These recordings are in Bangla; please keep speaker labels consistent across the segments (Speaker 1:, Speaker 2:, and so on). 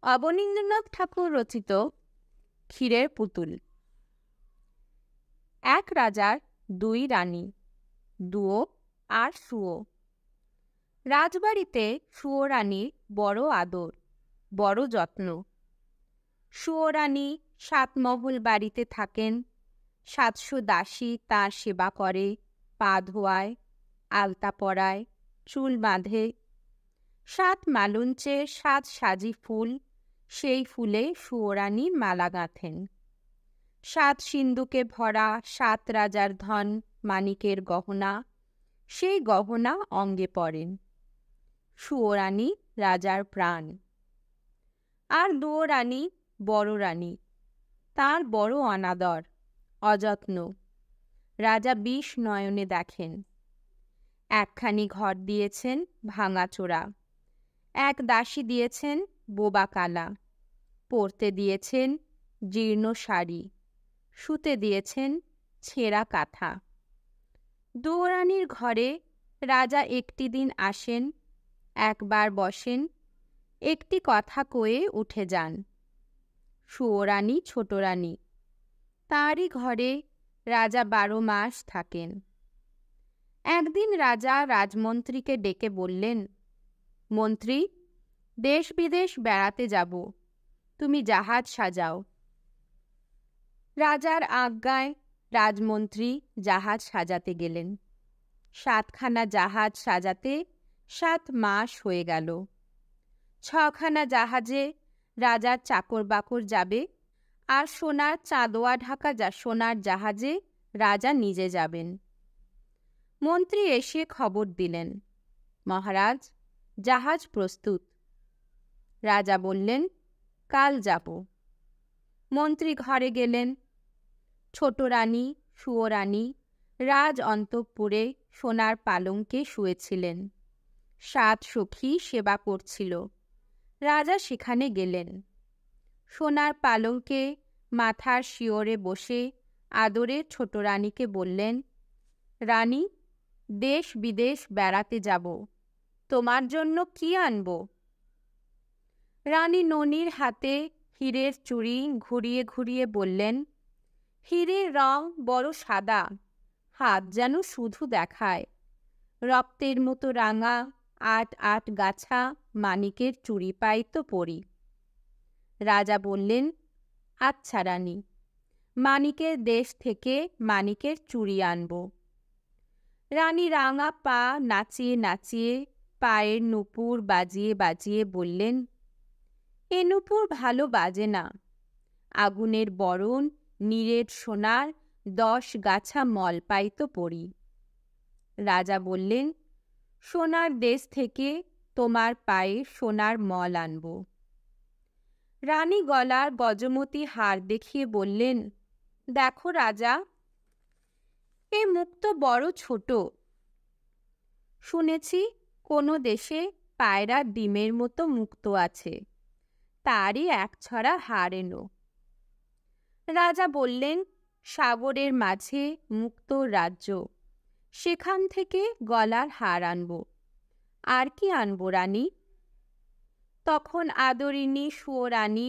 Speaker 1: অবনীন্দ্রনাথ ঠাকুর রচিত ক্ষীরের পুতুল। এক রাজার দুই রানী, দুয়ো আর সুয়ো। রাজবাড়িতে সুয়ো রানীর বড় আদর, বড় যত্ন। সুয়ো রানী ৭ মহল বাড়িতে থাকেন। ৭০০ দাসী তাঁর সেবা করে, পা ধোয়ায়, আলতা পরায়, চুল বাঁধে। ৭ মালঞ্চে ৭ সাজি ফুল, সেই ফুলে সুয়ো রানী মালা গাঁথেন। ৭ সিন্ধুকে ভরা ৭ রাজার ধন মানিকের গহনা, সেই গহনা অঙ্গে পরেন। সুয়ো রানী রাজার প্রাণ। আর দুয়ো রানী বড় রানী, তাঁর বড় অনাদর, অযত্ন। রাজা বিষ নয়নে দেখেন। একখানি ঘর দিয়েছেন ভাঙাচোরা, এক দাসী দিয়েছেন বোবা কালা, পরতে দিয়েছেন জীর্ণ শাড়ি, শুতে দিয়েছেন ছেঁড়া কাঁথা। দুয়ো রানীর ঘরে রাজা একটি দিন আসেন, একবার বসেন, একটি কথা কয়ে উঠে যান। সুয়ো রানী ছোট রানী, তাঁরই ঘরে রাজা ১২ মাস থাকেন। একদিন রাজা রাজমন্ত্রীকে ডেকে বললেন, মন্ত্রী, দেশ বিদেশ বেড়াতে যাব, তুমি জাহাজ সাজাও। রাজার আজ্ঞায় রাজমন্ত্রী জাহাজ সাজাতে গেলেন। ৭খানা জাহাজ সাজাতে ৭ মাস হয়ে গেল। ৬খানা জাহাজে রাজার চাকর বাকর যাবে, আর সোনার চাঁদোয়া ঢাকা সোনার জাহাজে রাজা নিজে যাবেন। মন্ত্রী এসে খবর দিলেন, মহারাজ, জাহাজ প্রস্তুত। রাজা বললেন, কাল যাব। মন্ত্রী ঘরে গেলেন। ছোট রানী সুয়ো রানী রাজ অন্তঃপুরে সোনার পালঙ্কে শুয়েছিলেন। ৭ সখী সেবা করছিল। রাজা সেখানে গেলেন। সোনার পালঙ্কে মাথার শিয়রে বসে আদরে ছোট রানীকে বললেন, রানী, দেশ বিদেশ বেড়াতে যাব, তোমার জন্য কি আনব? রানী ননির হাতে হীরের চুড়ি ঘুরিয়ে ঘুরিয়ে বললেন, হীরের রং বড় সাদা, হাত যেন শুধু দেখায়, রক্তের মতো রাঙা ৮ গাছা মানিকের চুড়ি পাই তো পরি। রাজা বললেন, আচ্ছা রানী, মানিকের দেশ থেকে মানিকের চুড়ি আনব। রানী রাঙা পা নাচিয়ে নাচিয়ে, পায়ের নূপুর বাজিয়ে বাজিয়ে বললেন, এ নূপুর ভালো বাজে না, আগুনের বরণ নীরের সোনার ১০ গাছা মল পাই তো পরি। রাজা বললেন, সোনার দেশ থেকে তোমার পায়ে সোনার মল আনব। রানী গলার গজমতি হার দেখিয়ে বললেন, দেখো রাজা, এ মুক্ত বড় ছোট। শুনেছি কোনো দেশে পায়রার ডিমের মতো মুক্ত আছে, তারই এক ছড়া হার এনো। রাজা বললেন, সাগরের মাঝে মুক্ত রাজ্য, সেখান থেকে গলার হার আনব। আর কি আনব রানী? তখন আদরিণী সুয়ো রানী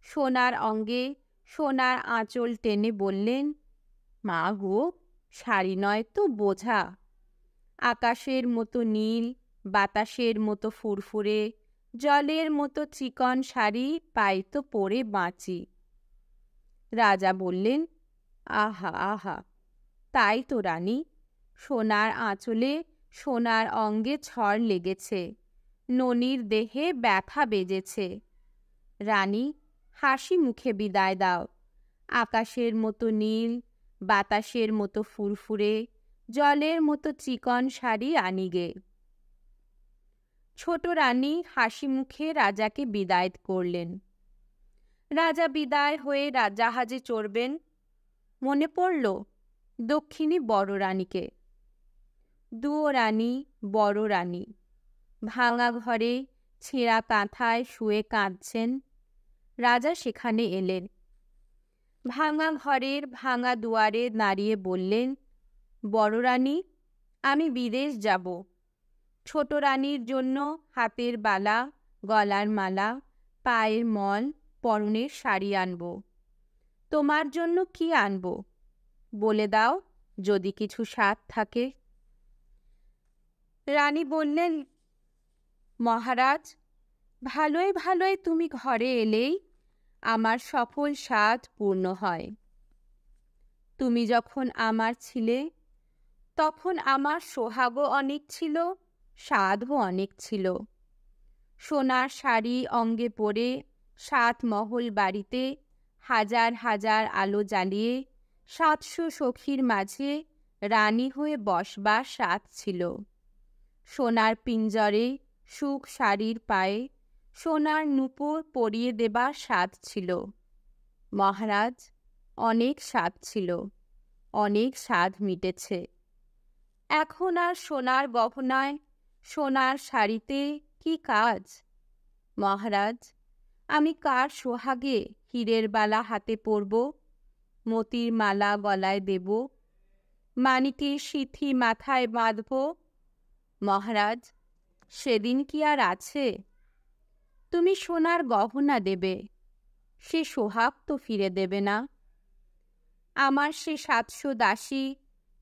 Speaker 1: সোনার অঙ্গে সোনার আঁচল টেনে বললেন, মা গো, শাড়ি নয় তো বোঝা। আকাশের মতো নীল, বাতাসের মতো ফুরফুরে, জলের মতো চিকন শাড়ি পাই তো পরে বাঁচি। রাজা বললেন, আহা আহা, তাই তো রানী, সোনার আঁচলে সোনার অঙ্গে ছড় লেগেছে, ননির দেহে ব্যথা বেজেছে। রানী, হাসি মুখে বিদায় দাও। আকাশের মতো নীল, বাতাসের মতো ফুরফুরে, জলের মতো চিকন শাড়ি আনিগে। ছোট রানী হাসি মুখে রাজাকে বিদায় করলেন। রাজা বিদায় হয়ে জাহাজে চড়বেন। মনে পড়ল দক্ষিণী বড় রানীকে। দুয়ো রানী বড় রানী ভাঙা ঘরে ছেঁড়া কাঁথায় শুয়ে কাঁদছেন। রাজা সেখানে এলেন। ভাঙা ঘরের ভাঙা দুয়ারে দাঁড়িয়ে বললেন, বড় রানী, আমি বিদেশ যাব। ছোট রানীর জন্য হাতের বালা, গলার মালা, পায়ের মল, পরনের শাড়ি আনব। তোমার জন্য কি আনব বলে দাও, যদি কিছু স্বাদ থাকে। রানী বললেন, মহারাজ, ভালোই ভালোই তুমি ঘরে এলেই আমার সকল স্বাদ পূর্ণ হয়। তুমি যখন আমার ছিলে তখন আমার সোহাগও অনেক ছিল, স্বাদও অনেক ছিল। সোনার শাড়ি অঙ্গে পরে 7 মহল বাড়িতে হাজার হাজার আলো জ্বালিয়ে 700 সখীর মাঝে রানী হয়ে বসবার স্বাদ ছিল। সোনার পিঞ্জরে সুখ শাড়ির পায়ে সোনার নূপুর পরিয়ে দেবার স্বাদ ছিল। মহারাজ, অনেক স্বাদ ছিল, অনেক স্বাদ মিটেছে। এখন আর সোনার গহনায়, সোনার শাড়িতে কি কাজ? মহারাজ, আমি কার সোহাগে হীরের বালা হাতে পরব, মতির মালা গলায় দেব, মানিকের সিথি মাথায় বাঁধব? মহারাজ, সেদিন কি আর আছে? তুমি সোনার গহনা দেবে, সে সোহাগ তো ফিরে দেবে না। আমার সে 700 দাসী,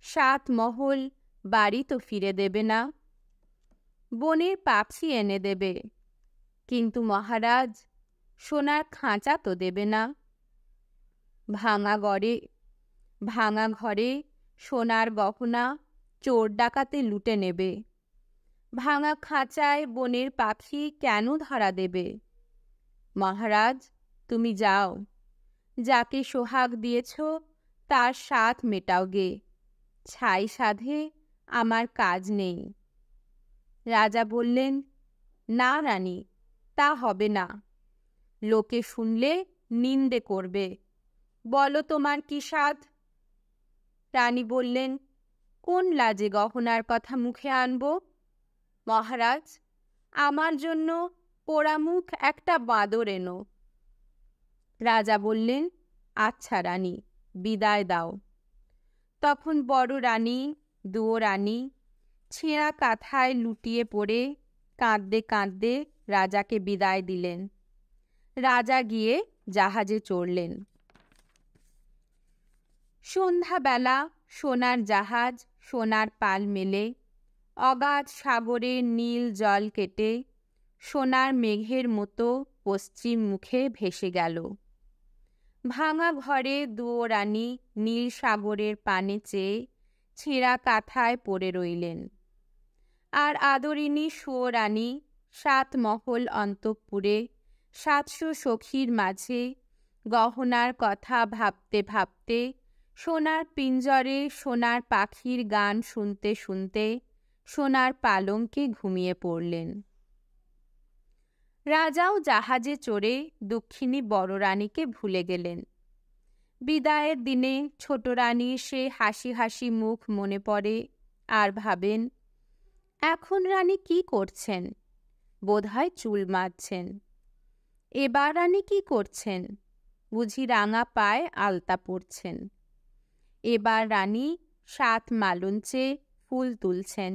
Speaker 1: 7 মহল বাড়ি তো ফিরে দেবে না। বনের পাখি এনে দেবে, কিন্তু মহারাজ সোনার খাঁচা তো দেবে না। ভাঙা ঘরে সোনার গহনা চোর ডাকাতে লুটে নেবে, ভাঙা খাঁচায় বনের পাখি কেন ধরা দেবে? মহারাজ, তুমি যাও, যাকে সোহাগ দিয়েছ তার স্বাদ মেটাও গে, ছাই সাধে আমার কাজ নেই। রাজা বললেন, না রানী, তা হবে না, লোকে শুনলে নিন্দে করবে। বলো তোমার কি স্বাদ? রানী বললেন, কোন লাজে গহনার কথা মুখে আনব? মহারাজ, আমার জন্য পোড়ামুখ একটা বাঁদর এনো। রাজা বললেন, আচ্ছা রানী, বিদায় দাও। তখন বড় রানী, দুয়ো রানী ছেঁড়া কাঁথায় লুটিয়ে পড়ে কাঁদতে কাঁদতে রাজাকে বিদায় দিলেন। রাজা গিয়ে জাহাজে চড়লেন। সন্ধ্যাবেলা সোনার জাহাজ সোনার পাল মেলে অগাধ সাগরের নীল জল কেটে সোনার মেঘের মতো পশ্চিম মুখে ভেসে গেল। ভাঙা ঘরে দুয়ো রানী নীল সাগরের পানে চেয়ে ছেঁড়া কাঁথায় পড়ে রইলেন। আর আদরিণী সুয়োরানী 7 মহল অন্তঃপুরে 700 সখীর মাঝে গহনার কথা ভাবতে ভাবতে সোনার পিঞ্জরে সোনার পাখির গান শুনতে শুনতে সোনার পালঙ্কে ঘুমিয়ে পড়লেন। রাজাও জাহাজে চড়ে দুঃখিনী বড় রানীকে ভুলে গেলেন। বিদায়ের দিনে ছোট রানীর সে হাসি হাসি মুখ মনে পড়ে, আর ভাবেন, এখন রানী কি করছেন? বোধহয় চুল মারছেন। এবার রানী কি করছেন? বুঝি রাঙা পায়ে আলতা পরছেন। এবার রানী 7 মালঞ্চে ফুল তুলছেন।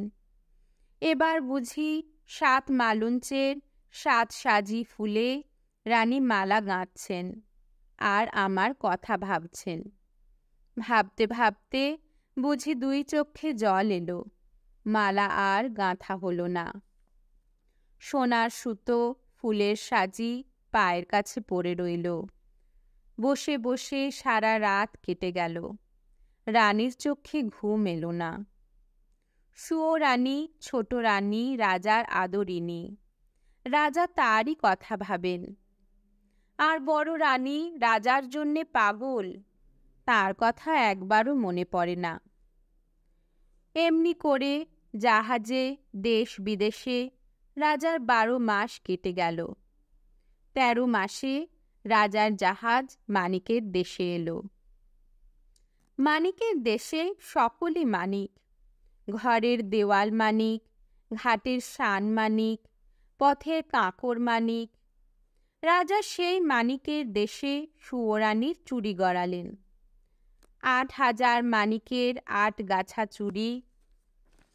Speaker 1: এবার বুঝি 7 মালঞ্চের 7 সাজি ফুলে রানী মালা গাঁথছেন আর আমার কথা ভাবছেন। ভাবতে ভাবতে বুঝি 2 চক্ষে জল এলো, মালা আর গাঁথা হলো না। সোনার সুতো ফুলের সাজি পায়ের কাছে পড়ে রইল। বসে বসে সারা রাত কেটে গেল। রানীর চোখে ঘুম এলো না। সুয়ো রানী ছোট রানী রাজার আদরিণী, রাজা তারই কথা ভাবেন। আর বড় রানী রাজার জন্যে পাগল, তার কথা একবারও মনে পড়ে না। এমনি করে জাহাজে দেশ বিদেশে রাজার 12 মাস কেটে গেল। 13 মাসে রাজার জাহাজ মানিকের দেশে এলো। মানিকের দেশে সকলই মানিক, ঘরের দেওয়াল মানিক, ঘাটের শান মানিক, পথের কাঁকর মানিক। রাজা সেই মানিকের দেশে সুয়োরানীর চুড়ি গড়ালেন। 8000 মানিকের 8 গাছা চুড়ি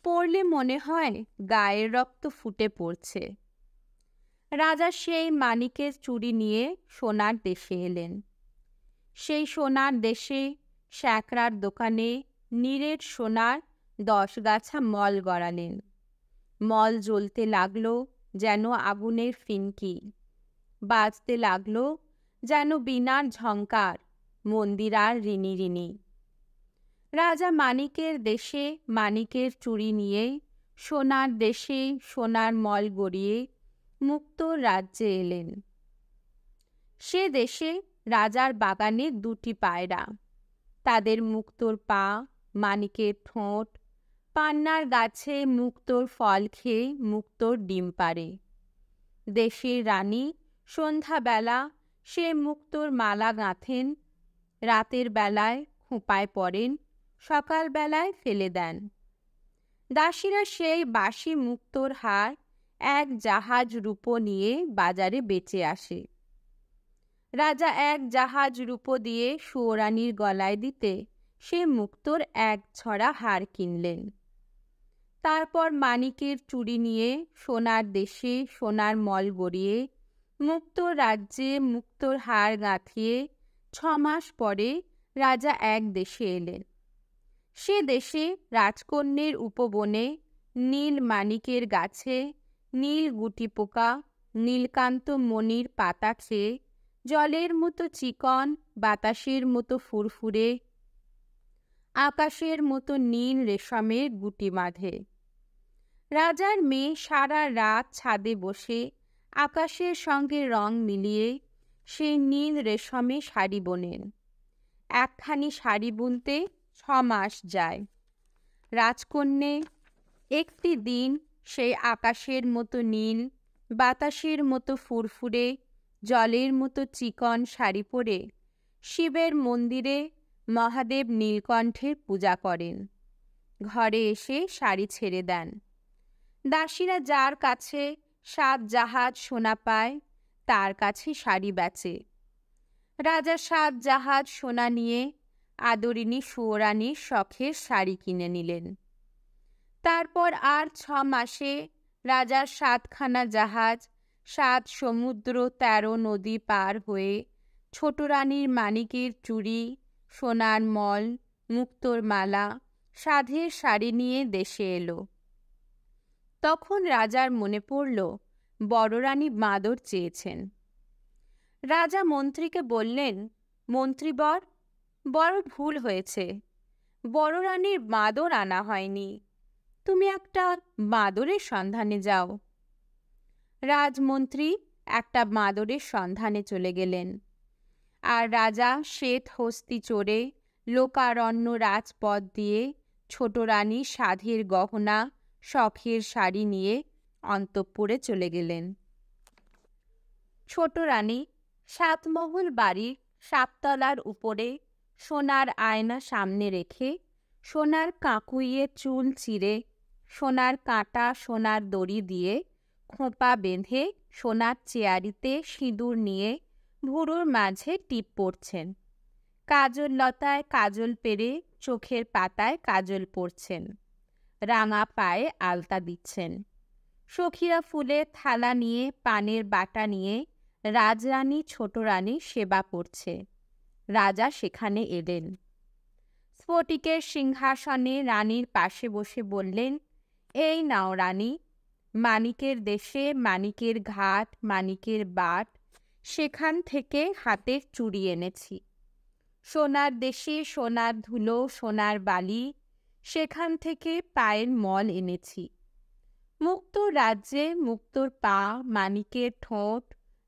Speaker 1: পরলে মনে হয় গায়ের রক্ত ফুটে পড়ছে। রাজা সেই মানিকের চুড়ি নিয়ে সোনার দেশে এলেন। সেই সোনার দেশে শ্যাকরার দোকানে নীরের সোনার 10 গাছা মল গড়ালেন। মল জ্বলতে লাগলো যেন আগুনের ফিনকি, বাজতে লাগলো যেন বীণার ঝংকার, মন্দিরার রিনি রিনি। রাজা মানিকের দেশে মানিকের চুড়ি নিয়ে সোনার দেশে সোনার মল গড়িয়ে মুক্ত রাজ্যে এলেন। সে দেশে রাজার বাগানে 2টি পায়রা, তাদের মুক্তোর পা, মানিকের ঠোঁট, পান্নার গাছে মুক্তোর ফল খেয়ে মুক্তোর ডিম পাড়ে। দেশের রানী সন্ধ্যাবেলা সে মুক্তোর মালা গাঁথেন, রাতের বেলায় খোঁপায় পড়েন, সকালবেলায় ফেলে দেন। দাসীরা সেই বাসি মুক্তোর হার 1 জাহাজ রূপো নিয়ে বাজারে বেচে আসে। রাজা 1 জাহাজ রূপো দিয়ে সুয়োরানীর গলায় দিতে সে মুক্তোর 1 ছড়া হার কিনলেন। তারপর মানিকের চুড়ি নিয়ে সোনার দেশে সোনার মল গড়িয়ে মুক্ত রাজ্যে মুক্তোর হার গাঁথিয়ে 6 মাস পরে রাজা এক দেশে এলেন। সে দেশে রাজকন্যের উপবনে নীল মানিকের গাছে নীল গুটি পোকা নীলকান্ত মণির পাতা খেয়ে জলের মতো চিকন, বাতাসের মতো ফুরফুরে, আকাশের মতো নীল রেশমের গুটি বাঁধে। রাজার মেয়ে সারা রাত ছাদে বসে আকাশের সঙ্গে রং মিলিয়ে সেই নীল রেশমে শাড়ি বোনেন। একখানি শাড়ি বুনতে 6 মাস যায়। রাজকন্যে একটি দিন সেই আকাশের মতো নীল, বাতাসের মতো ফুরফুরে, জলের মতো চিকন শাড়ি পরে শিবের মন্দিরে মহাদেব নীলকণ্ঠের পূজা করেন। ঘরে এসে শাড়ি ছেড়ে দেন। দাসীরা যার কাছে 7 জাহাজ সোনা পায় তার কাছে শাড়ি বেচে। রাজা 7 জাহাজ সোনা নিয়ে আদরিণী সুয়োরানীর শখের শাড়ি কিনে নিলেন। তারপর আর 6 মাসে রাজার 7খানা জাহাজ 7 সমুদ্র 13 নদী পার হয়ে ছোট রানীর মানিকের চুড়ি, সোনার মল, মুক্তোর মালা, সাধের শাড়ি নিয়ে দেশে এলো। তখন রাজার মনে পড়ল বড় রানী মাদর চেয়েছেন। রাজা মন্ত্রীকে বললেন, মন্ত্রীবর, বড় ভুল হয়েছে, বড় রানীর মাদর আনা হয়নি, তুমি একটা মাদরের সন্ধানে যাও। রাজমন্ত্রী একটা মাদরের সন্ধানে চলে গেলেন। আর রাজা শ্বেত হস্তি চড়ে লোকারণ্য রাজপথ দিয়ে ছোট রানী সাধের গহনা, শখের শাড়ি নিয়ে অন্তঃপুরে চলে গেলেন। ছোট রানী 7 মহল বাড়ির 7 তলার উপরে সোনার আয়না সামনে রেখে সোনার কাঁকুইয়ে চুল চিরে সোনার কাঁটা সোনার দড়ি দিয়ে খোঁপা বেঁধে সোনার চেয়ারিতে সিঁদুর নিয়ে ভুরুর মাঝে টিপ পড়ছেন। কাজল লতায় কাজল পেরে চোখের পাতায় কাজল পরছেন। রাঙা পায়ে আলতা দিচ্ছেন। সখীরা ফুলের থালা নিয়ে পানের বাটা নিয়ে রাজরানী ছোট রানী সেবা করছে। রাজা সেখানে এলেন। স্ফটিকের সিংহাসনে রানীর পাশে বসে বললেন, এই নাও রানী, মানিকের দেশে মানিকের ঘাট, মানিকের বাট, সেখান থেকে হাতের চুড়ি এনেছি। সোনার দেশে সোনার ধুলো, সোনার বালি, সেখান থেকে পায়ের মল এনেছি। মুক্ত রাজ্যে মুক্তোর পা, মানিকের ঠোঁট,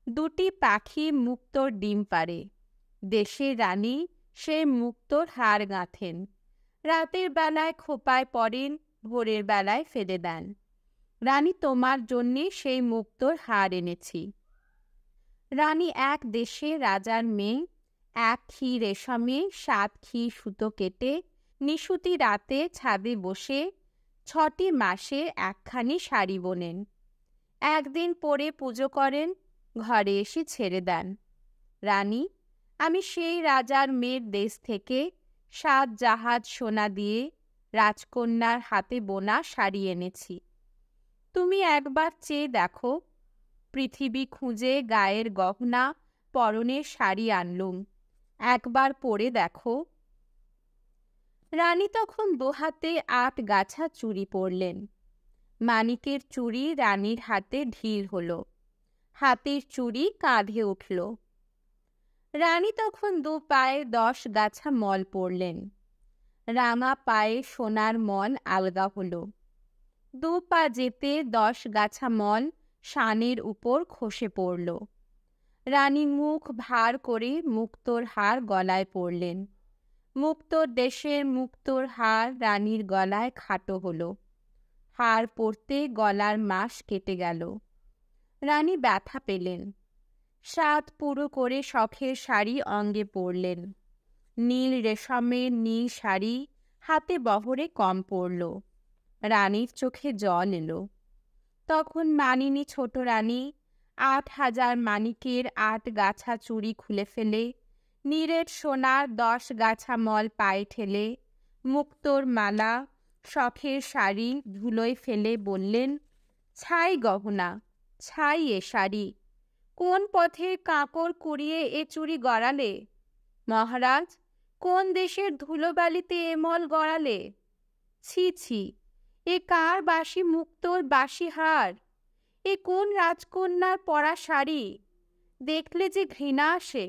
Speaker 1: 2টি পাখি মুক্তোর ডিম পাড়ে। দেশের রানী সে মুক্তোর হার গাঁথেন। রাতের বেলায় খোঁপায় পড়েন, ভোরের বেলায় ফেলে দেন। রানী, তোমার জন্যে সেই মুক্তোর হার এনেছি। রানী এক দেশে রাজার মেয়ে 1 খি রেশমে 7 খি সুতো কেটে নিশুতি রাতে ছাদে বসে 6টি মাসে একখানি শাড়ি বোনেন। একদিন পরে পুজো করেন, ঘরে এসে ছেড়ে দেন। রানী, আমি সেই রাজার মেয়ের দেশ থেকে 7 জাহাজ সোনা দিয়ে রাজকন্যার হাতে বোনা শাড়ি এনেছি। তুমি একবার চেয়ে দেখো, পৃথিবী খুঁজে গায়ের গহনা পরনের শাড়ি আনলুম, একবার পরে দেখো। রানী তখন দোহাতে ৮ গাছা চুড়ি পরলেন। মানিকের চুড়ি রানীর হাতে ঢিল হল, হাতের চুড়ি কাঁধে উঠল। রানী তখন 2 পায়ে 10 গাছা মল পরলেন। রাঙা পায়ে সোনার মল আলগা হল। 2 পা যেতে 10 গাছা মল শানের উপর খসে পড়ল। রানী মুখ ভার করে মুক্তোর হার গলায় পরলেন। মুক্তোর দেশের মুক্তোর হার রানীর গলায় খাটো হল। হার পরতে গলার মাস কেটে গেল। রানী ব্যথা পেলেন। 7 পুরো করে শখের শাড়ি অঙ্গে পরলেন। নীল রেশমের নীল শাড়ি হাতে বহরে কম পড়ল। রানীর চোখে জল এলো। তখন মানিনী ছোট রানী 8,000 মানিকের 8 গাছা চুড়ি খুলে ফেলে, নীরের সোনার 10 গাছা মল পায়ে ঠেলে, মুক্তোর মালা শখের শাড়ি ধুলোয় ফেলে বললেন, ছাই গহনা, ছাই এ শাড়ি, কোন পথে কাঁকর কুড়িয়ে এ চুড়ি গড়ালে? মহারাজ, কোন দেশের ধুলোবালিতে এ মল গড়ালে? ছি ছি, এ কার বাসি মুক্তোর বাসি হার? এ কোন রাজকন্যার পরা শাড়ি? দেখলে যে ঘৃণা আসে,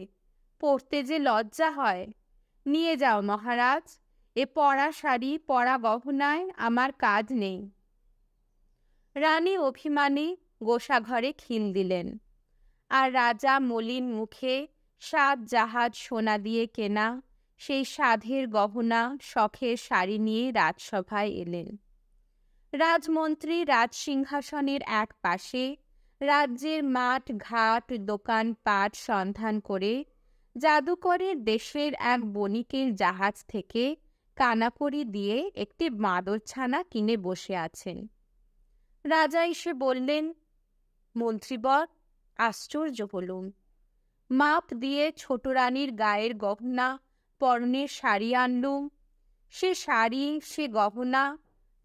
Speaker 1: পরতে যে লজ্জা হয়। নিয়ে যাও মহারাজ, এ পরা শাড়ি পরা গহনায় আমার কাজ নেই। রানী অভিমানী গোসাঘরে খিল দিলেন। আর রাজা মলিন মুখে 7 জাহাজ সোনা দিয়ে কেনা সেই সাধের গহনা শখের শাড়ি নিয়ে রাজসভায় এলেন। রাজমন্ত্রী রাজসিংহাসনের এক পাশে রাজ্যের মাঠ ঘাট দোকান পাট সন্ধান করে জাদুকরের দেশের এক বণিকের জাহাজ থেকে কানাকড়ি দিয়ে একটি মাদরছানা কিনে বসে আছেন। রাজা এসে বললেন, মন্ত্রীবর, আশ্চর্য হলুম। মাপ দিয়ে ছোট রানীর গায়ের গহনা পরনের শাড়ি আনলুম, সে শাড়ি সে গহনা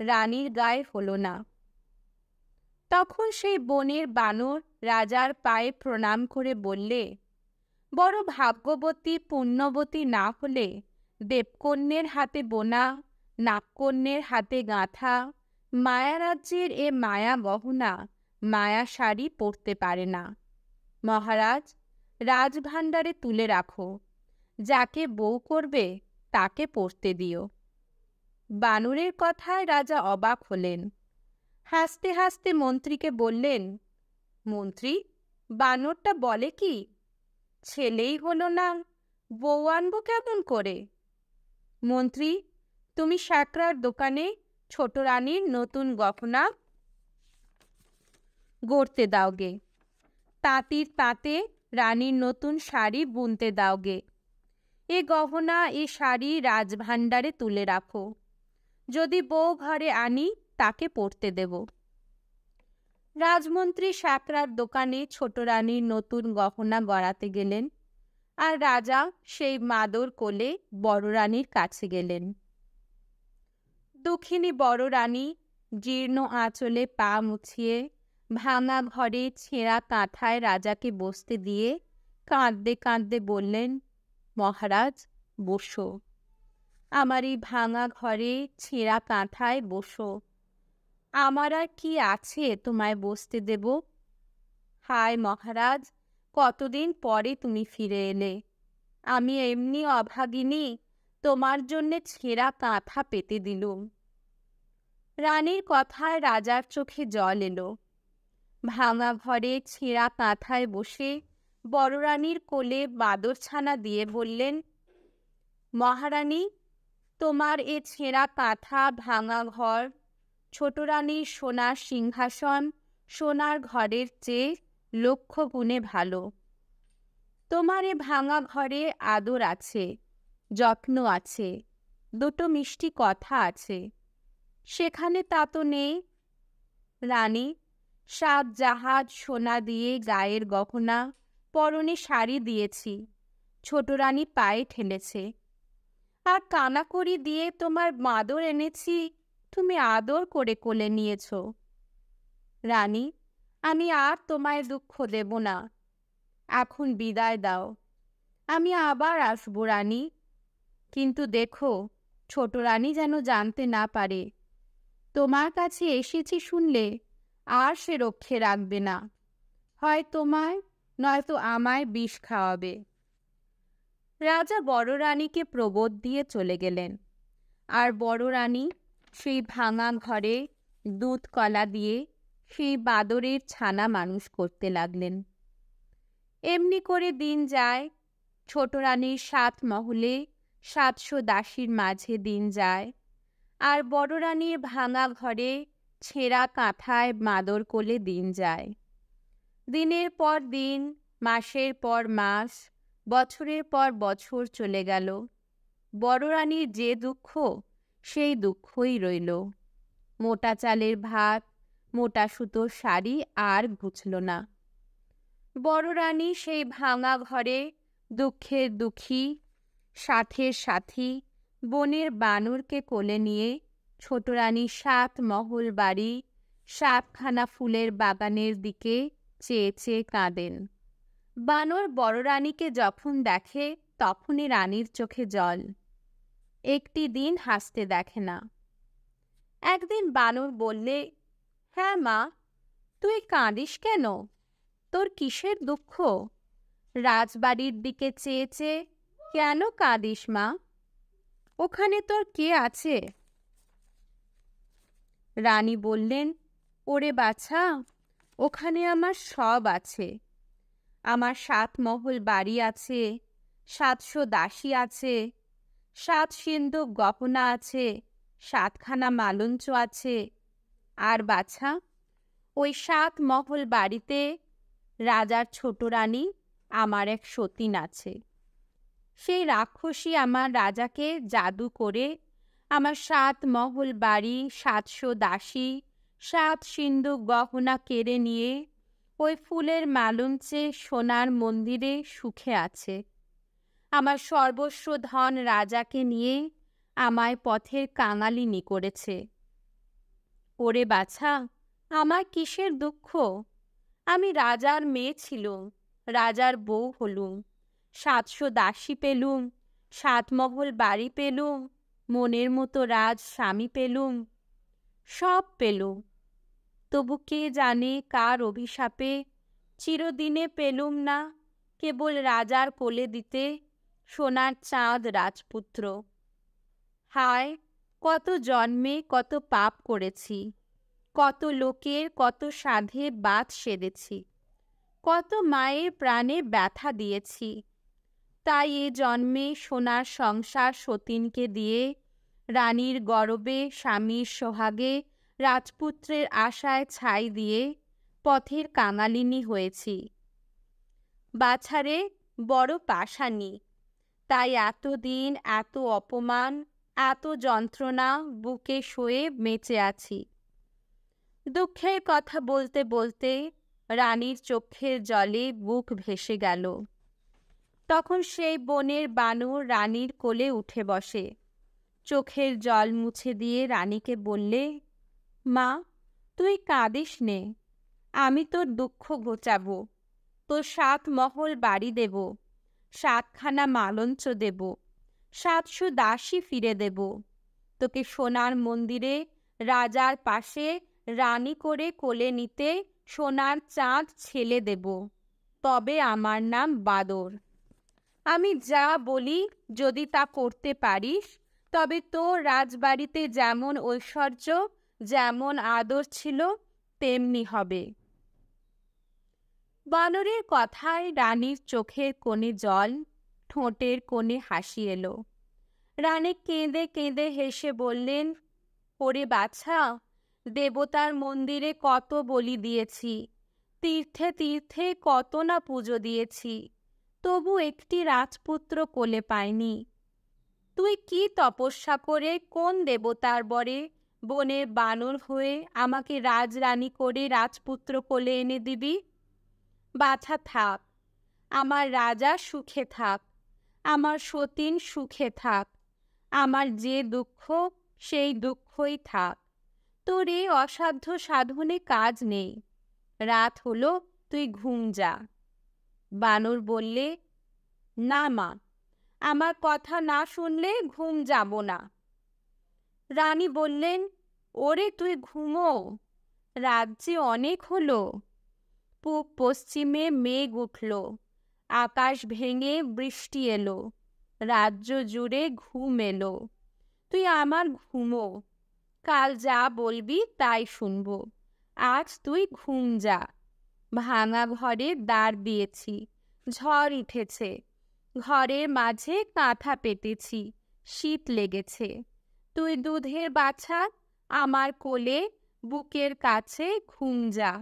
Speaker 1: রানীর গায়ে হলো না। তখন সেই বনের বানর রাজার পায়ে প্রণাম করে বললে, বড় ভাগ্যবতী পুণ্যবতী না হলে দেবকন্যের হাতে বোনা, নাগকন্যের হাতে গাঁথা মায়ারাজ্যের এ মায়া গহনা মায়া শাড়ি পরতে পারে না। মহারাজ, রাজভাণ্ডারে তুলে রাখো, যাকে বউ করবে তাকে পরতে দিও। বানরের কথায় রাজা অবাক হলেন। হাসতে হাসতে মন্ত্রীকে বললেন, মন্ত্রী, বানরটা বলে কি? ছেলেই হলো না, বউ আনবো কেমন করে? মন্ত্রী, তুমি শ্যাকরার দোকানে ছোট রানীর নতুন গহনা গড়তে দাওগে, তাঁতির তাঁতে রানীর নতুন শাড়ি বুনতে দাওগে। এ গহনা এ শাড়ি রাজভাণ্ডারে তুলে রাখো, যদি বউ ঘরে আনি তাকে পরতে দেব। রাজমন্ত্রী শ্যাকরার দোকানে ছোট রানীর নতুন গহনা গড়াতে গেলেন, আর রাজা সেই মাদর কোলে বড় রানীর কাছে গেলেন। দুঃখিনী বড় রানী জীর্ণ আঁচলে পা মুছিয়ে ভাঙা ঘরে ছেঁড়া কাঁথায় রাজাকে বসতে দিয়ে কাঁদতে কাঁদতে বললেন, মহারাজ, বসো, আমার এই ভাঙা ঘরে ছেঁড়া কাঁথায় বসো। আমার আর কি আছে তোমায় বসতে দেব? হায় মহারাজ, কতদিন পরে তুমি ফিরে এলে। আমি এমনি অভাগিনী, তোমার জন্যে ছেঁড়া কাঁথা পেতে দিলুম। রানীর কথায় রাজার চোখে জল এলো। ভাঙা ঘরে ছেঁড়া কাঁথায় বসে বড় রানীর কোলে বাদরছানা দিয়ে বললেন, মহারানী, তোমার এ ছেঁড়া কাঁথা ভাঙা ঘর ছোট রানীর সোনার সিংহাসন সোনার ঘরের চেয়ে লক্ষ গুণে ভালো। তোমার এ ভাঙা ঘরে আদর আছে, যত্ন আছে, দুটো মিষ্টি কথা আছে, সেখানে তা তো নেই। রানী, 7 জাহাজ সোনা দিয়ে গায়ের গহনা পরনে শাড়ি দিয়েছি, ছোট রানী পায়ে ঠেলেছে। আর কানাকড়ি দিয়ে তোমার মাদর এনেছি, তুমি আদর করে কোলে নিয়েছ। রানী, আমি আর তোমায় দুঃখ দেব না। এখন বিদায় দাও। আমি আবার আসবো রানী, কিন্তু দেখো ছোট রানী যেন জানতে না পারে। তোমার কাছে এসেছি শুনলে আর সে রক্ষে রাখবে না, হয় তোমায় নয়তো আমায় বিষ খাওয়াবে। রাজা বড় রানীকে প্রবোধ দিয়ে চলে গেলেন, আর বড় রানী সেই ভাঙা ঘরে দুধ কলা দিয়ে সেই বাদরের ছানা মানুষ করতে লাগলেন। এমনি করে দিন যায়। ছোট রানীর 7 মহলে 700 দাসীর মাঝে দিন যায়, আর বড় রানীর ভাঙা ঘরে ছেঁড়া কাঁথায় মাদর কোলে দিন যায়। দিনের পর দিন, মাসের পর মাস, বছরের পর বছর চলে গেল। বড় রানীর যে দুঃখ সেই দুঃখই রইল। মোটা চালের ভাত, মোটা সুতোর শাড়ি আর ঘুচল না। বড় রানী সেই ভাঙা ঘরে দুঃখের দুঃখী, সাথের সাথী বনের বানরকে কোলে নিয়ে ছোট রানী 7 মহল বাড়ি, 7খানা ফুলের বাগানের দিকে চেয়ে চেয়ে কাঁদেন। বানর বড় রানীকে যখন দেখে তখনই রানীর চোখে জল। একটি দিন হাসতে দেখে না। একদিন বানর বললে, হ্যাঁ মা, তুই কাঁদিস কেন? তোর কিসের দুঃখ? রাজবাড়ির দিকে চেয়ে চেয়ে কেন কাঁদিস মা? ওখানে তোর কে আছে? রানী বললেন, ওরে বাছা, ওখানে আমার সব আছে। আমার 7 মহল বাড়ি আছে, 700 দাসী আছে, 7 সিন্ধুক গহনা আছে, 7খানা মালঞ্চ আছে। আর বাছা, ওই 7 মহল বাড়িতে রাজার ছোট রানী আমার এক সতীন আছে। সেই রাক্ষসী আমার রাজাকে জাদু করে আমার 7 মহল বাড়ি, 700 দাসী, 7 সিন্ধুক গহনা কেড়ে নিয়ে ওই ফুলের মালঞ্চে সোনার মন্দিরে সুখে আছে। আমার সর্বস্ব ধন রাজাকে নিয়ে আমায় পথের কাঙালিনী করেছে। ওরে বাছা, আমার কিসের দুঃখ? আমি রাজার মেয়ে ছিলুম, রাজার বউ হলুম, 700 দাসী পেলুম, 7 মহল বাড়ি পেলুম, মনের মতো রাজ স্বামী পেলুম, সব পেলুম। তবু কে জানে কার অভিশাপে চিরদিনে পেলুম না কেবল রাজার কোলে দিতে সোনার চাঁদ রাজপুত্র। হায়, কত জন্মে কত পাপ করেছি, কত লোকের কত সাধে বাত সেরেছি, কত মায়ের প্রাণে ব্যথা দিয়েছি। তাই এ জন্মে সোনার সংসার সতীনকে দিয়ে রানীর গরবে, স্বামীর সোহাগে, রাজপুত্রের আশায় ছাই দিয়ে পথের কাঙালিনী হয়েছি। বাছারে বড় পাষাণী, তাই এতদিন এত অপমান, এত যন্ত্রণা বুকে সয়ে বেঁচে আছি। দুঃখের কথা বলতে বলতে রানীর চোখের জলে বুক ভেসে গেল। তখন সেই বনের বানর রানীর কোলে উঠে বসে, চোখের জল মুছে দিয়ে রানীকে বললে, মা, তুই কাঁদিস নে, আমি তোর দুঃখ ঘোচাবো। তোর 7 মহল বাড়ি দেব, 7খানা মালঞ্চ দেব, 700 দাসী ফিরে দেব, তোকে সোনার মন্দিরে রাজার পাশে রানী করে কোলে নিতে সোনার চাঁদ ছেলে দেব, তবে আমার নাম বাদর। আমি যা বলি যদি তা করতে পারিস, তবে তোর রাজবাড়িতে যেমন ঐশ্বর্য, যেমন আদর ছিল তেমনি হবে। বানরের কথায় রানীর চোখের কোণে জল, ঠোঁটের কোণে হাসি এলো। রানী কেঁদে কেঁদে হেসে বললেন, ওরে বাছা, দেবতার মন্দিরে কত বলি দিয়েছি, তীর্থে তীর্থে কত না পুজো দিয়েছি, তবু একটি রাজপুত্র কোলে পাইনি। তুই কি তপস্যা করে কোন দেবতার বরে বনের বানর হয়ে আমাকে রাজরানী করে রাজপুত্র কোলে এনে দিবি? বাছা থাক, আমার রাজা সুখে থাক, আমার সতীন সুখে থাক, আমার যে দুঃখ সেই দুঃখই থাক, তোর এই অসাধ্য সাধনে কাজ নেই। রাত হলো, তুই ঘুম যা। বানর বললে, না মা, আমার কথা না শুনলে ঘুম যাব না। রানী বললেন, ওরে তুই ঘুমো, রাত যে অনেক হলো। পূব পশ্চিমে মেঘ উঠল, আকাশ ভেঙে বৃষ্টি এলো, রাজ্য জুড়ে ঘুম এলো। তুই আমার ঘুমো, কাল যা বলবি তাই শুনবো। আজ তুই ঘুম যা। ভাঙা ঘরে দাঁড় দিয়েছি, ঝড় উঠেছে, ঘরের মাঝে কাঁথা পেতেছি, শীত লেগেছে। তুই দুধের বাছা, আমার কোলে, বুকের কাছে ঘুম যা।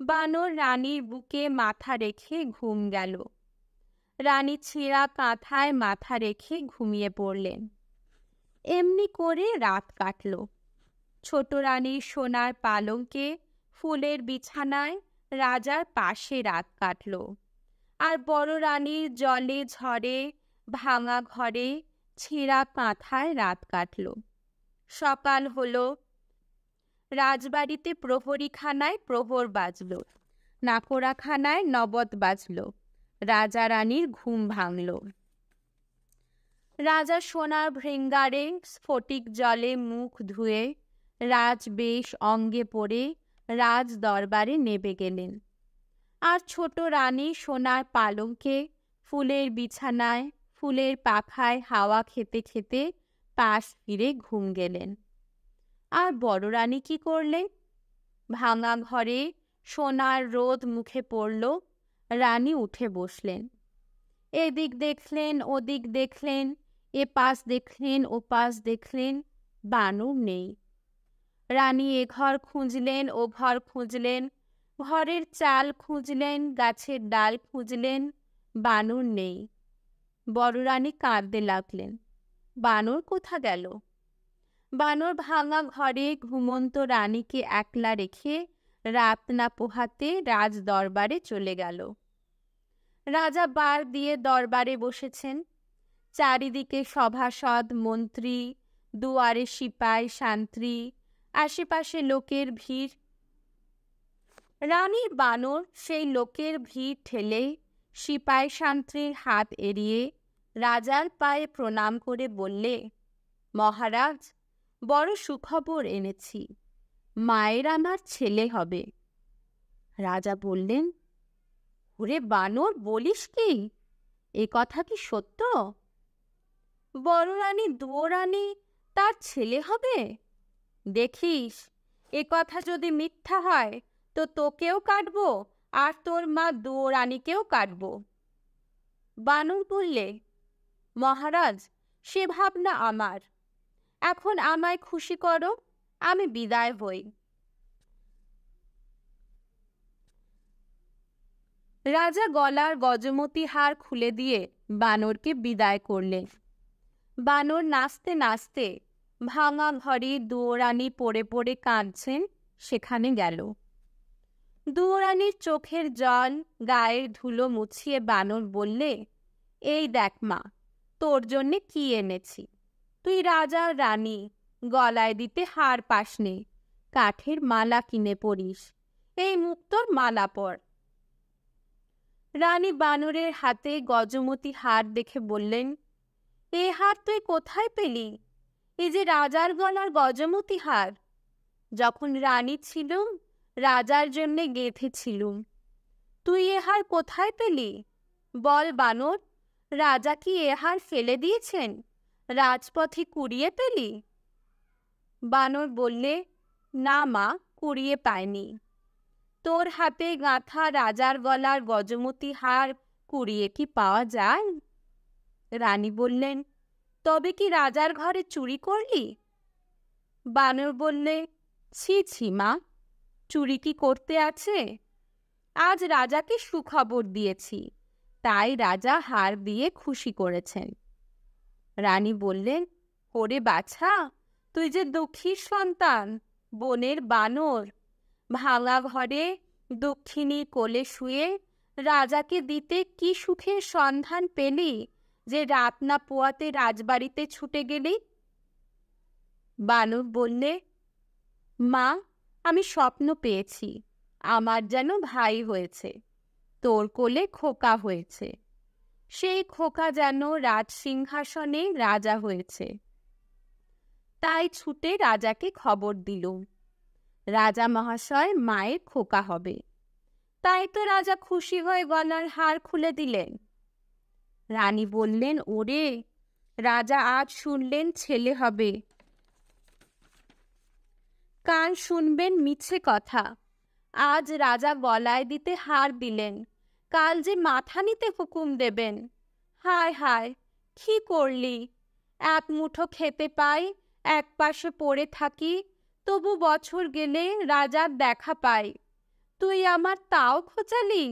Speaker 1: বানর রানীর বুকে মাথা রেখে ঘুম গেল। রানী ছেঁড়া কাঁথায় মাথা রেখে ঘুমিয়ে পড়লেন। এমনি করে রাত কাটল। ছোট রানীর সোনার পালঙ্কে, ফুলের বিছানায় রাজার পাশে রাত কাটল। আর বড় রানীর জলে ঝড়ে ভাঙা ঘরে ছেঁড়া কাঁথায় রাত কাটল। সকাল হলো, রাজবাড়িতে প্রহরীখানায় প্রহর বাজল, নাকোড়াখানায় নবদ বাজল। রাজা রানীর ঘুম ভাঙল। রাজা সোনার ভৃঙ্গারে স্ফটিক জলে মুখ ধুয়ে রাজবেশ অঙ্গে পরে রাজ দরবারে নেমে গেলেন। আর ছোট রানী সোনার পালঙ্কে, ফুলের বিছানায়, ফুলের পাখায় হাওয়া খেতে খেতে পাশ ফিরে ঘুম গেলেন। আর বড় রানী কি করলেন? ভাঙা ঘরে সোনার রোদ মুখে পড়ল। রানী উঠে বসলেন। এদিক দেখলেন, ওদিক দেখলেন, এ পাশ দেখলেন, ও পাশ দেখলেন, বানর নেই। রানী এ ঘর খুঁজলেন, ও ঘর খুঁজলেন, ঘরের চাল খুঁজলেন, গাছের ডাল খুঁজলেন, বানর নেই। বড় রানী কাঁদতে লাগলেন, বানর কোথা গেল? বানর ভাঙা ঘরে ঘুমন্ত রানীকে একলা রেখে রাত না পোহাতে রাজ দরবারে চলে গেল। রাজা বার দিয়ে দরবারে বসেছেন। চারিদিকে সভাসদ মন্ত্রী, দুয়ারে সিপাই শান্ত্রী, আশেপাশে লোকের ভিড়। রানীর বানর সেই লোকের ভিড় ঠেলে সিপাই শান্ত্রীর হাত এড়িয়ে রাজার পায়ে প্রণাম করে বললে, মহারাজ, বড় সুখবর এনেছি, মায়ের আমার ছেলে হবে। রাজা বললেন, ওরে বানর, বলিস কি? এ কথা কি সত্য? বড় রানী দুয়োরানী তার ছেলে হবে? দেখিস, এ কথা যদি মিথ্যা হয় তো তোকেও কাটবো, আর তোর মা দুয়োরানীকেও কাটবো। বানর বললে, মহারাজ, সে ভাবনা আমার। এখন আমায় খুশি করো, আমি বিদায় হই। রাজা গলার গজমতি হার খুলে দিয়ে বানরকে বিদায় করলেন। বানর নাচতে নাচতে ভাঙা ঘরে দুয়োরানী পড়ে পড়ে কাঁদছেন সেখানে গেল। দুয়োরানীর চোখের জল, গায়ের ধুলো মুছিয়ে বানর বললে, এই দেখ মা, তোর জন্যে কি এনেছি। তুই রাজা রানী, গলায় দিতে হার পাসনে, কাঠের মালা কিনে পরিস। এই মুক্তোর মালা পর। রানী বানরের হাতে গজমতি হার দেখে বললেন, এ হার তুই কোথায় পেলি? এই যে রাজার গলার গজমতি হার, যখন রানী ছিলুম রাজার জন্যে গেঁথেছিলুম। তুই এ হার কোথায় পেলি? বল বানর, রাজা কি এ হার ফেলে দিয়েছেন? রাজপথে কুড়িয়ে পেলি? বানর বললে, না মা, কুড়িয়ে পায়নি। তোর হাতে গাঁথা রাজার গলার গজমতি হার কুড়িয়ে কি পাওয়া যায়? রানী বললেন, তবে কি রাজার ঘরে চুরি করলি? বানর বললে, ছি ছি মা, চুরি কি করতে আছে? আজ রাজাকে সুখবর দিয়েছি, তাই রাজা হার দিয়ে খুশি করেছেন। রানী বললেন, ওরে বাছা, তুই যে দুঃখীর সন্তান, বনের বানর, ভাঙা ঘরে দক্ষিণীর কোলে শুয়ে রাজাকে দিতে কি সুখের সন্ধান পেলি যে রাত না পোয়াতে রাজবাড়িতে ছুটে গেলি? বানর বললে, মা, আমি স্বপ্ন পেয়েছি আমার যেন ভাই হয়েছে, তোর কোলে খোকা হয়েছে, সেই খোকা যেন রাজসিংহাসনে রাজা হয়েছে। তাই ছুটে রাজাকে খবর দিলুম, রাজা মহাশয় মায়ের খোকা হবে। তাই তো রাজা খুশি হয়ে গলার হার খুলে দিলেন। রানী বললেন, ওরে রাজা, আজ শুনলেন ছেলে হবে, কাল শুনবেন মিছে কথা। আজ রাজা গলায় দিতে হার দিলেন, কাল যে মাথা নিতে হুকুম দেবেন। হায় হায়, কি করলি? এক মুঠো খেতে পাই, এক পাশে পড়ে থাকি, তবু বছর গেলে রাজার দেখা পাই। তুই আমার তাও খোঁচালি?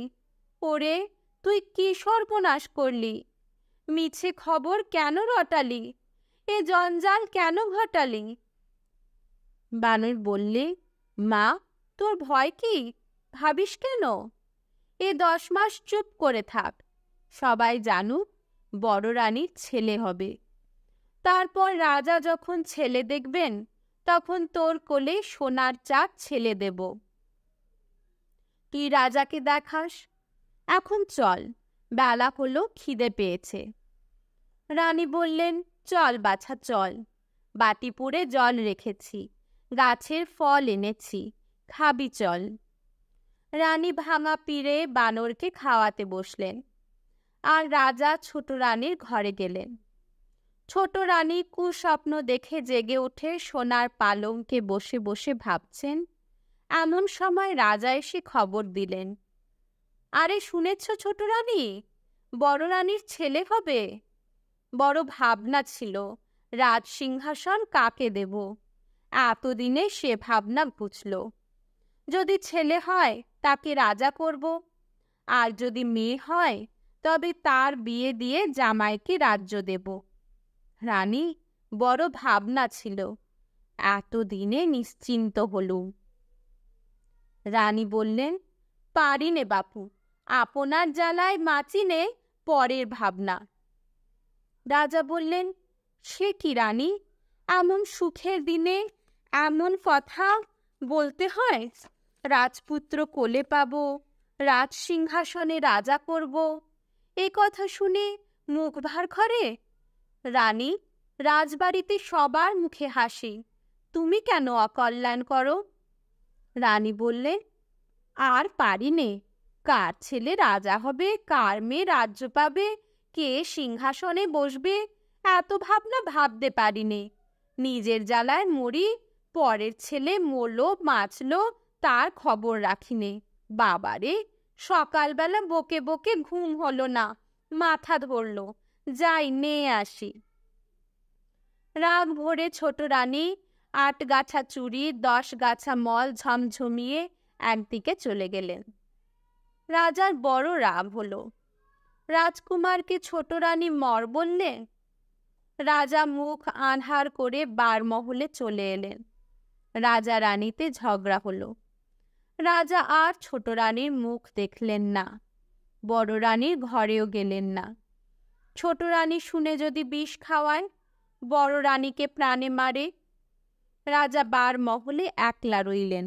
Speaker 1: ওরে, তুই কি সর্বনাশ করলি? মিছে খবর কেন রটালি? এ জঞ্জাল কেন ঘটালি? বানর বললে, মা, তোর ভয় কি? ভাবিস কেন? এ 10 মাস চুপ করে থাক, সবাই জানুক বড় রানীর ছেলে হবে। তারপর রাজা যখন ছেলে দেখবেন, তখন তোর কোলে সোনার চাক ছেলে দেব। তুই রাজাকে দেখাস। এখন চল, বেলা হলো, খিদে পেয়েছে। রানী বললেন, চল বাছা চল, বাটি পুড়ে জল রেখেছি, গাছের ফল এনেছি, খাবি চল। রানী ভাঙা পিড়ে বানরকে খাওয়াতে বসলেন, আর রাজা ছোট রানীর ঘরে গেলেন। ছোট রানী কুস্বপ্ন দেখে জেগে উঠে সোনার পালঙ্কে বসে বসে ভাবছেন। এমন সময় রাজা এসে খবর দিলেন, আরে শুনেছ ছোট রানী, বড় রানীর ছেলে হবে। বড় ভাবনা ছিল রাজসিংহাসন কাকে দেব। এতদিনে সে ভাবনা ঘুচল। যদি ছেলে হয় তাকে রাজা করব, আর যদি মেয়ে হয় তবে তার বিয়ে দিয়ে জামাইকে রাজ্য দেব। রানী বড় ভাবনা ছিল, এতদিনে নিশ্চিন্ত হলুম। রানী বললেন, পারি নে বাপু, আপনার জ্বালায় মাচি নে পরের ভাবনা। রাজা বললেন, সে কি রানী, এমন সুখের দিনে এমন কথা বলতে হয়? রাজপুত্র কোলে পাব, রাজসিংহাসনে রাজা করব, এ কথা শুনে মুখ ভার করে? রানী, রাজবাড়িতে সবার মুখে হাসি, তুমি কেন অকল্যাণ করো? রানী বললেন, আর পারি নে, কার ছেলে রাজা হবে, কার মেয়ে রাজ্য পাবে, কে সিংহাসনে বসবে, এত ভাবনা ভাবতে পারি নে। নিজের জ্বালায় মরি, পরের ছেলে মরলো বাঁচলো তার খবর রাখিনে। বাবারে, সকালবেলা বকে বকে ঘুম হলো না, মাথা ধরলো, যাই নিয়ে আসি। রাগ ভরে ছোট রানী 8 গাছা চুড়ি 10 গাছা মল ঝমঝমিয়ে একদিকে চলে গেলেন। রাজার বড় রাগ হলো। রাজকুমারকে ছোট রানী মর বললে। রাজা মুখ আনহার করে বারমহলে চলে এলেন। রাজা রানীতে ঝগড়া হলো। রাজা আর ছোট রানীর মুখ দেখলেন না, বড় রানীর ঘরেও গেলেন না। ছোট রানী শুনে যদি বিষ খাওয়ায়, বড় রানীকে প্রাণে মারে। রাজা বারমহলে একলা রইলেন।